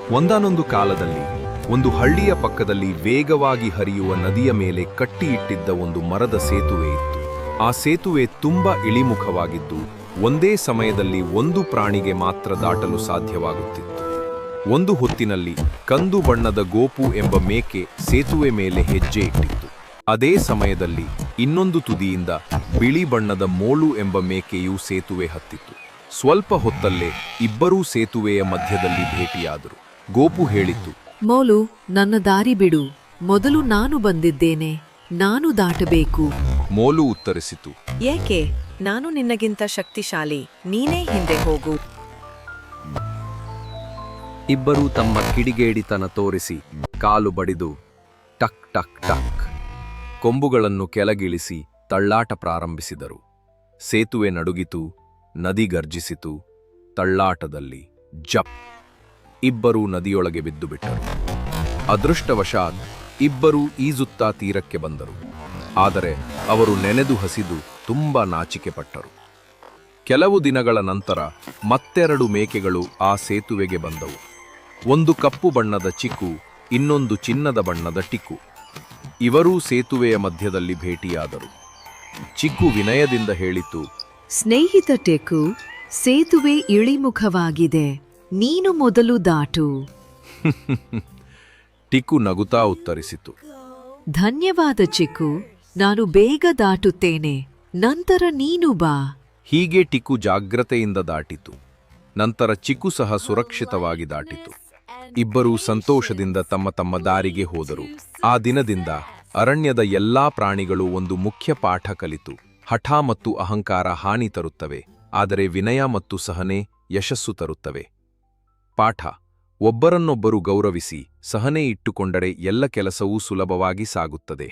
ಒಂದಾನೊಂದು ಕಾಲದಲ್ಲಿ ಒಂದು ಹಳ್ಳಿಯ ಪಕ್ಕದಲ್ಲಿ ವೇಗವಾಗಿ ಹರಿಯುವ ನದಿಯ ಮೇಲೆ ಕಟ್ಟಿಯಿಟ್ಟಿದ್ದ ಒಂದು ಮರದ ಸೇತುವೆ ಇತ್ತು. ಆ ಸೇತುವೆ ತುಂಬಾ ಇಳಿಮುಖವಾಗಿದ್ದು ಒಂದೇ ಸಮಯದಲ್ಲಿ ಒಂದು ಪ್ರಾಣಿಗೆ ಮಾತ್ರ ದಾಟಲು ಸಾಧ್ಯವಾಗುತ್ತಿತ್ತು. ಒಂದು ಹೊತ್ತಿನಲ್ಲಿ ಕಂದು ಬಣ್ಣದ ಗೋಪು ಎಂಬ ಮೇಕೆ ಸೇತುವೆ ಮೇಲೆ ಹೆಜ್ಜೆ ಇಟ್ಟಿತ್ತು. ಅದೇ ಸಮಯದಲ್ಲಿ ಇನ್ನೊಂದು ತುದಿಯಿಂದ ಬಿಳಿ ಬಣ್ಣದ ಮೋಳು ಎಂಬ ಮೇಕೆಯು ಸೇತುವೆ ಹತ್ತಿತ್ತು. ಸ್ವಲ್ಪ ಹೊತ್ತಲ್ಲೇ ಇಬ್ಬರೂ ಸೇತುವೆಯ ಮಧ್ಯದಲ್ಲಿ ಭೇಟಿಯಾದರು. ಗೋಪು ಹೇಳಿತು, ಮೋಲು, ನನ್ನ ದಾರಿ ಬಿಡು. ಮೊದಲು ನಾನು ಬಂದಿದ್ದೇನೆ, ನಾನು ದಾಟಬೇಕು. ಮೋಲು ಉತ್ತರಿಸಿತು, ಏಕೆ? ನಾನು ನಿನ್ನಗಿಂತ ಶಕ್ತಿಶಾಲಿ, ನೀನೇ ಹಿಂದೆ ಹೋಗು. ಇಬ್ಬರೂ ತಮ್ಮ ಕಿಡಿಗೇಡಿತನ ತೋರಿಸಿ ಕಾಲು ಬಡಿದು ಟಕ್ ಟಕ್ ಟಕ್ ಕೊಂಬುಗಳನ್ನು ಕೆಳಗಿಳಿಸಿ ತಳ್ಳಾಟ ಪ್ರಾರಂಭಿಸಿದರು. ಸೇತುವೆ ನಡುಗಿತು, ನದಿ ಗರ್ಜಿಸಿತು. ತಳ್ಳಾಟದಲ್ಲಿ ಜಪ್! ಇಬ್ಬರೂ ನದಿಯೊಳಗೆ ಬಿದ್ದುಬಿಟ್ಟರು. ಅದೃಷ್ಟವಶಾತ್ ಇಬ್ಬರೂ ಈಜುತ್ತಾ ತೀರಕ್ಕೆ ಬಂದರು. ಆದರೆ ಅವರು ನೆನೆದು ಹಸಿದು ತುಂಬಾ ನಾಚಿಕೆಪಟ್ಟರು. ಕೆಲವು ದಿನಗಳ ನಂತರ ಮತ್ತೆರಡು ಮೇಕೆಗಳು ಆ ಸೇತುವೆಗೆ ಬಂದವು. ಒಂದು ಕಪ್ಪು ಬಣ್ಣದ ಚಿಕ್ಕು, ಇನ್ನೊಂದು ಚಿನ್ನದ ಬಣ್ಣದ ಟಿಕ್ಕು. ಇವರೂ ಸೇತುವೆಯ ಮಧ್ಯದಲ್ಲಿ ಭೇಟಿಯಾದರು. ಚಿಕ್ಕು ವಿನಯದಿಂದ ಹೇಳಿತು, ಸ್ನೇಹಿತ ಟೆಕು, ಸೇತುವೆ ಇಳಿಮುಖವಾಗಿದೆ, ನೀನು ಮೊದಲು ದಾಟು. ಟಿಕ್ಕು ನಗುತ್ತಾ ಉತ್ತರಿಸಿತು, ಧನ್ಯವಾದ ಚಿಕ್ಕು, ನಾನು ಬೇಗ ದಾಟುತ್ತೇನೆ, ನಂತರ ನೀನು ಬಾ. ಹೀಗೆ ಟಿಕ್ಕು ಜಾಗ್ರತೆಯಿಂದ ದಾಟಿತು. ನಂತರ ಚಿಕ್ಕು ಸಹ ಸುರಕ್ಷಿತವಾಗಿ ದಾಟಿತು. ಇಬ್ಬರೂ ಸಂತೋಷದಿಂದ ತಮ್ಮ ತಮ್ಮ ದಾರಿಗೆ ಹೋದರು. ಆ ದಿನದಿಂದ ಅರಣ್ಯದ ಎಲ್ಲಾ ಪ್ರಾಣಿಗಳು ಒಂದು ಮುಖ್ಯ ಪಾಠ ಕಲಿತು. ಹಠ ಮತ್ತು ಅಹಂಕಾರ ಹಾನಿ ತರುತ್ತವೆ, ಆದರೆ ವಿನಯ ಮತ್ತು ಸಹನೆ ಯಶಸ್ಸು ತರುತ್ತವೆ. ಪಾಠ: ಒಬ್ಬರನ್ನೊಬ್ಬರು ಗೌರವಿಸಿ ಸಹನೆ ಇಟ್ಟುಕೊಂಡರೆ ಎಲ್ಲ ಕೆಲಸವೂ ಸುಲಭವಾಗಿ ಸಾಗುತ್ತದೆ.